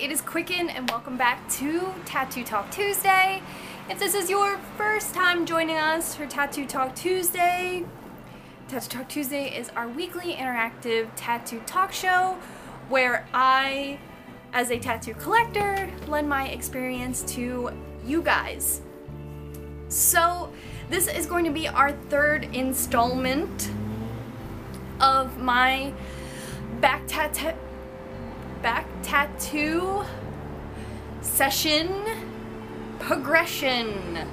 it is Qqcknd and welcome back to Tattoo Talk Tuesday. If this is your first time joining us for Tattoo Talk Tuesday, Tattoo Talk Tuesday is our weekly interactive tattoo talk show where I, as a tattoo collector, lend my experience to you guys. So this is going to be our third installment of my back tattoo session progression.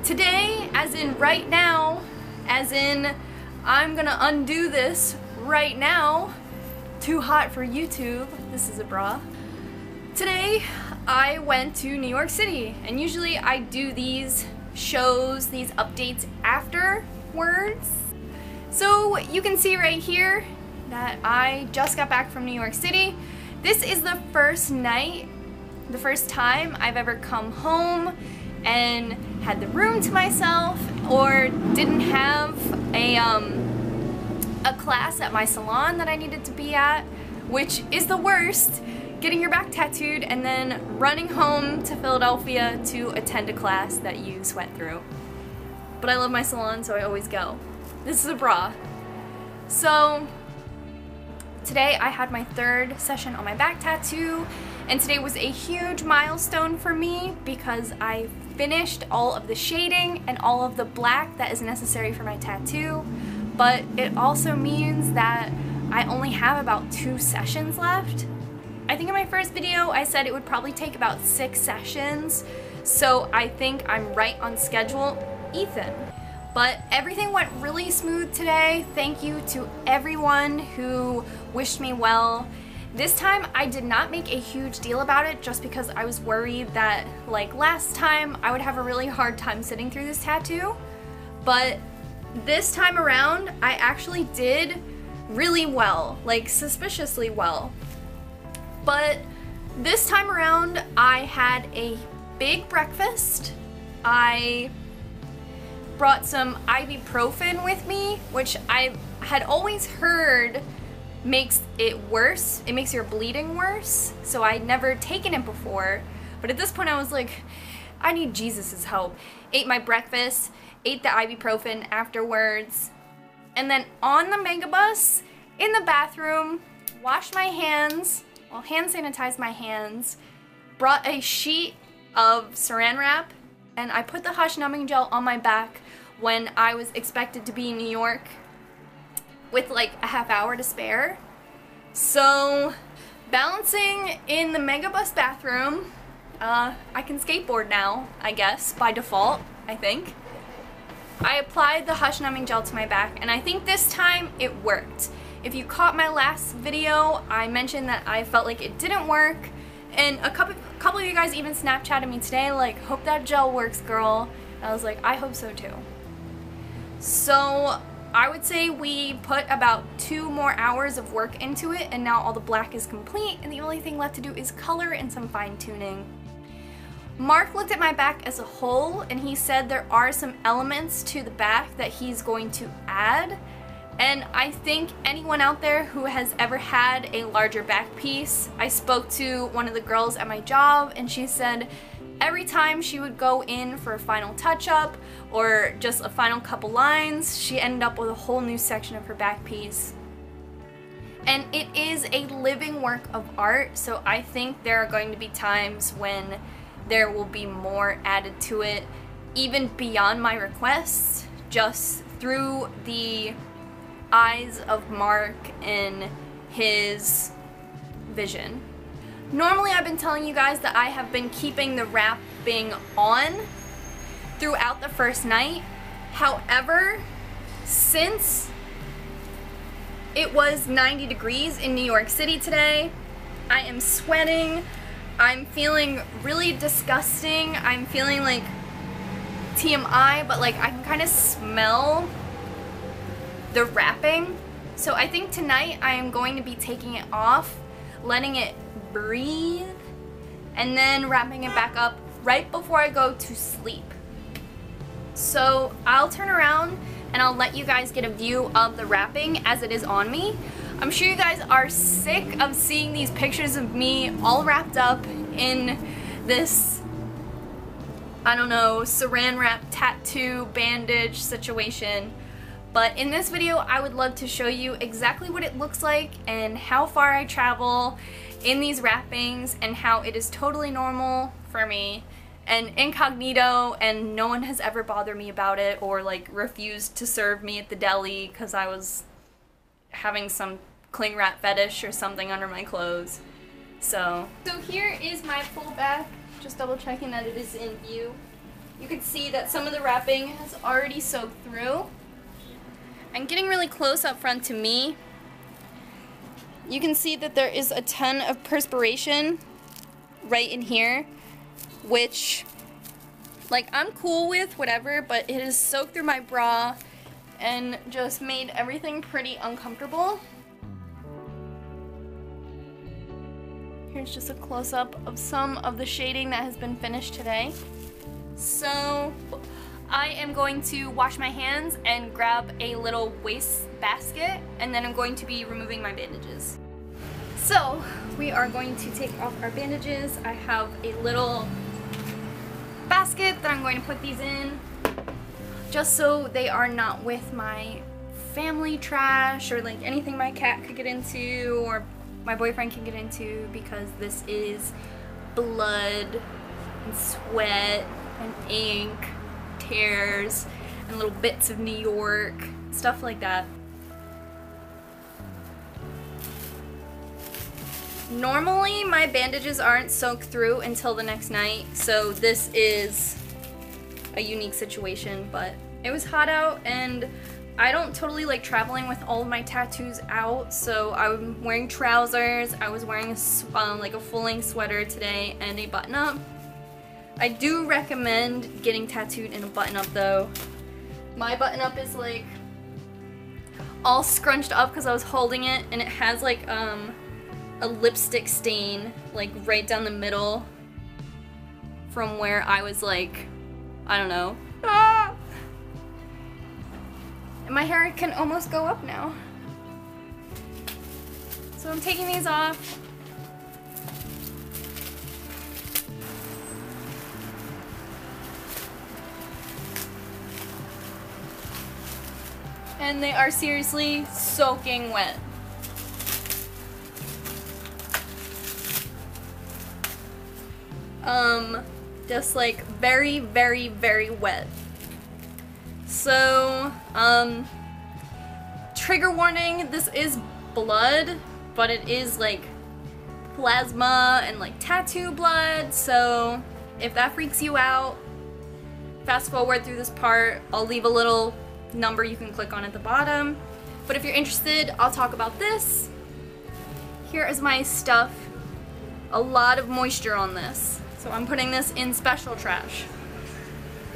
Today, as in right now, as in I'm gonna undo this right now. Too hot for YouTube. This is a bra. Today, I went to New York City, and usually I do these shows, these updates afterwards. So you can see right here that I just got back from New York City. This is the first night, the first time I've ever come home and had the room to myself or didn't have a class at my salon that I needed to be at, which is the worst, getting your back tattooed and then running home to Philadelphia to attend a class that you sweat through. But I love my salon, so I always go. This is a bra. So today I had my third session on my back tattoo, and today was a huge milestone for me because I finished all of the shading and all of the black that is necessary for my tattoo, but it also means that I only have about 2 sessions left. I think in my first video I said it would probably take about 6 sessions, so I think I'm right on schedule, Ethan. But everything went really smooth today. Thank you to everyone who wished me well. This time I did not make a huge deal about it just because I was worried that, like last time, I would have a really hard time sitting through this tattoo. But this time around, I actually did really well, like suspiciously well. But this time around, I had a big breakfast. I brought some ibuprofen with me, which I had always heard makes it worse. It makes your bleeding worse, so I'd never taken it before. But at this point I was like, I need Jesus's help. Ate my breakfast, ate the ibuprofen afterwards, and then on the megabus, in the bathroom, washed my hands, well, hand sanitized my hands, brought a sheet of saran wrap, and I put the hush numbing gel on my back when I was expected to be in New York with like a half hour to spare. So, balancing in the megabus bathroom, I can skateboard now, I guess, by default, I think. I applied the hush numbing gel to my back, and I think this time it worked. If you caught my last video, I mentioned that I felt like it didn't work, and a couple of you guys even Snapchatted me today like, hope that gel works, girl. And I was like, I hope so too. So I would say we put about 2 more hours of work into it, and now all the black is complete, and the only thing left to do is color and some fine tuning. Mark looked at my back as a whole, and he said there are some elements to the back that he's going to add. And I think anyone out there who has ever had a larger back piece, I spoke to one of the girls at my job, and she said every time she would go in for a final touch-up or just a final couple lines, she ended up with a whole new section of her back piece. And it is a living work of art, so I think there are going to be times when there will be more added to it, even beyond my requests, just through the eyes of Mark and his vision. Normally I've been telling you guys that I have been keeping the wrapping on throughout the first night. However, since it was 90 degrees in New York City today, I am sweating, I'm feeling really disgusting, I'm feeling like TMI, but like I can kind of smell the wrapping. So I think tonight I am going to be taking it off, letting it breathe, and then wrapping it back up right before I go to sleep. So I'll turn around and I'll let you guys get a view of the wrapping as it is on me. I'm sure you guys are sick of seeing these pictures of me all wrapped up in this, I don't know, saran wrap tattoo bandage situation. But in this video, I would love to show you exactly what it looks like and how far I travel in these wrappings and how it is totally normal for me and incognito, and no one has ever bothered me about it or like refused to serve me at the deli because I was having some cling wrap fetish or something under my clothes. So here is my full back, just double checking that it is in view. You can see that some of the wrapping has already soaked through. And getting really close up front to me, you can see that there is a ton of perspiration right in here, which, like, I'm cool with, whatever, but it has soaked through my bra and just made everything pretty uncomfortable. Here's just a close-up of some of the shading that has been finished today. So I am going to wash my hands and grab a little waste basket, and then I'm going to be removing my bandages. So we are going to take off our bandages. I have a little basket that I'm going to put these in, just so they are not with my family trash or like anything my cat could get into or my boyfriend can get into, because this is blood and sweat and ink, tears, and little bits of New York, stuff like that. Normally my bandages aren't soaked through until the next night, so this is a unique situation, but it was hot out and I don't totally like traveling with all of my tattoos out, so I'm wearing trousers. I was wearing like a full-length sweater today and a button-up. I do recommend getting tattooed in a button-up though. My button-up is like all scrunched up because I was holding it, and it has like a lipstick stain like right down the middle from where I was like, I don't know. Ah! And my hair can almost go up now. So I'm taking these off. And they are seriously soaking wet. Just like very, very, very wet. So, trigger warning, this is blood, but it is like plasma and like tattoo blood, so if that freaks you out, fast forward through this part. I'll leave a little number you can click on at the bottom. But if you're interested, I'll talk about this. Here is my stuff. A lot of moisture on this. So I'm putting this in special trash.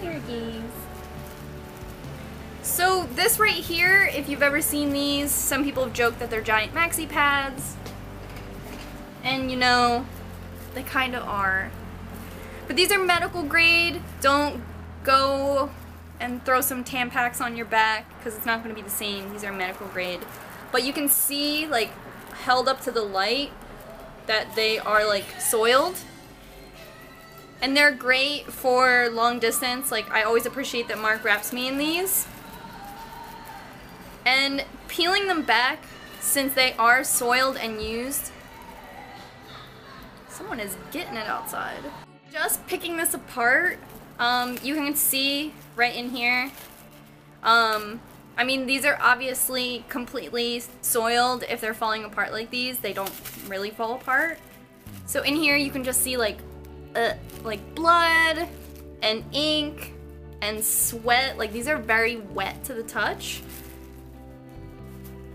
Here it is. So this right here, if you've ever seen these, some people have joked that they're giant maxi pads. And you know, they kind of are. But these are medical grade. Don't go and throw some Tampax on your back because it's not going to be the same. These are medical grade. But you can see, like, held up to the light, that they are like soiled. And they're great for long distance. Like, I always appreciate that Mark wraps me in these. And peeling them back, since they are soiled and used, someone is getting it outside. Just picking this apart, you can see right in here. I mean, these are obviously completely soiled. If they're falling apart like these, they don't really fall apart. So in here you can just see like blood and ink and sweat. Like, these are very wet to the touch.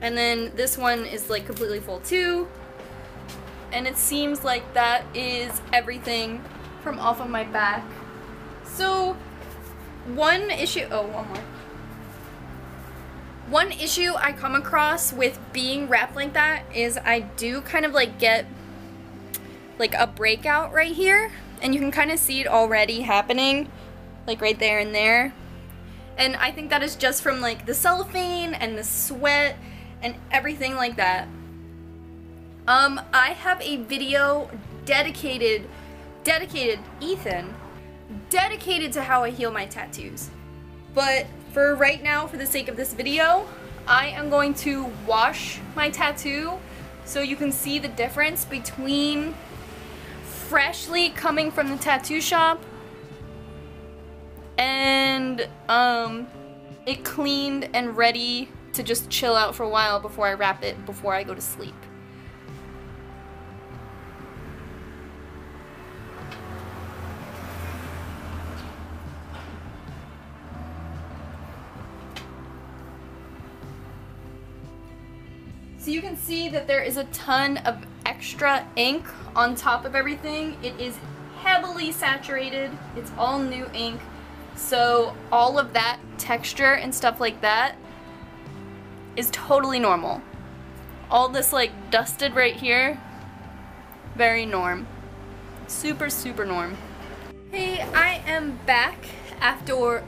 And then this one is like completely full too. And it seems like that is everything from off of my back. So one issue I come across with being wrapped like that is I do kind of like get like a breakout right here, and you can kind of see it already happening, like right there and there. And I think that is just from like the cellophane and the sweat and everything like that. I have a video dedicated Ethan, dedicated to how I heal my tattoos. But for right now, for the sake of this video, I am going to wash my tattoo so you can see the difference between freshly coming from the tattoo shop and it cleaned and ready to just chill out for a while before I wrap it before I go to sleep. So you can see that there is a ton of extra ink on top of everything. It is heavily saturated. It's all new ink. So all of that texture and stuff like that is totally normal. All this like dusted right here, very norm. Super, super norm. Hey, I am back after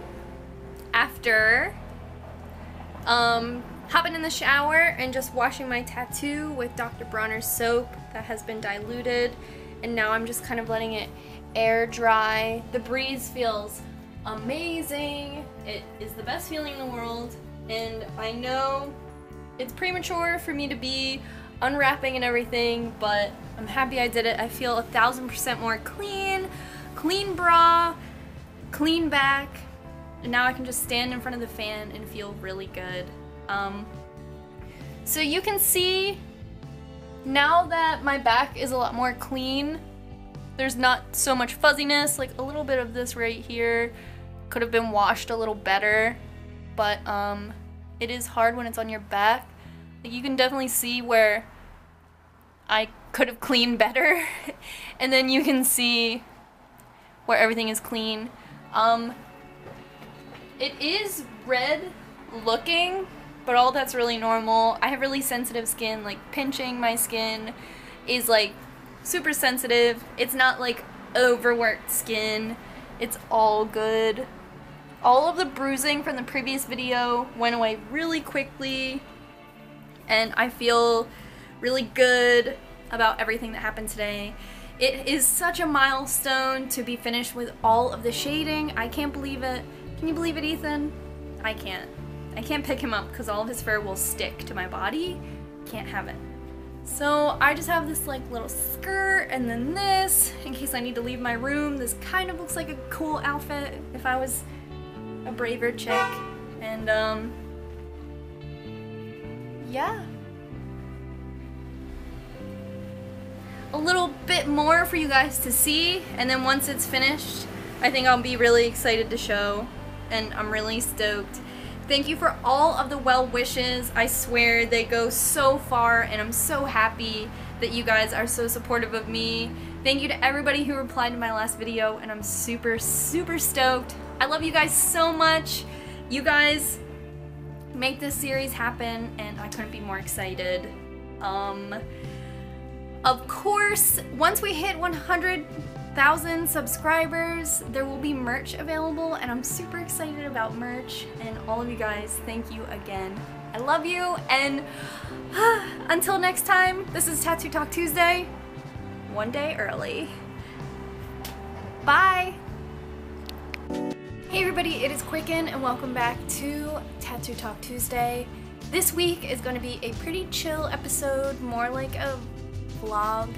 hopping in the shower and just washing my tattoo with Dr. Bronner's soap that has been diluted, and now I'm just kind of letting it air dry. The breeze feels amazing. It is the best feeling in the world, and I know it's premature for me to be unwrapping and everything, but I'm happy I did it. I feel 1000% more clean bra, clean back, and now I can just stand in front of the fan and feel really good. So you can see now that my back is a lot more clean, there's not so much fuzziness. Like a little bit of this right here could have been washed a little better, but it is hard when it's on your back. Like you can definitely see where I could have cleaned better and then you can see where everything is clean. It is red looking, but all that's really normal. I have really sensitive skin, like pinching my skin is like super sensitive. It's not like overworked skin. It's all good. All of the bruising from the previous video went away really quickly, and I feel really good about everything that happened today. It is such a milestone to be finished with all of the shading. I can't believe it. Can you believe it, Ethan? I can't. I can't pick him up because all of his fur will stick to my body. Can't have it. So I just have this like little skirt and then this in case I need to leave my room. This kind of looks like a cool outfit if I was a braver chick. And yeah. A little bit more for you guys to see, and then once it's finished, I think I'll be really excited to show, and I'm really stoked. Thank you for all of the well wishes. I swear they go so far, and I'm so happy that you guys are so supportive of me. Thank you to everybody who replied to my last video, and I'm super, super stoked. I love you guys so much. You guys make this series happen, and I couldn't be more excited. Of course, once we hit 100,000 subscribers, there will be merch available, and I'm super excited about merch. And all of you guys, thank you again. I love you, and until next time, this is Tattoo Talk Tuesday, one day early. Bye! Hey everybody, it is Qqcknd, and welcome back to Tattoo Talk Tuesday. This week is going to be a pretty chill episode, more like a vlog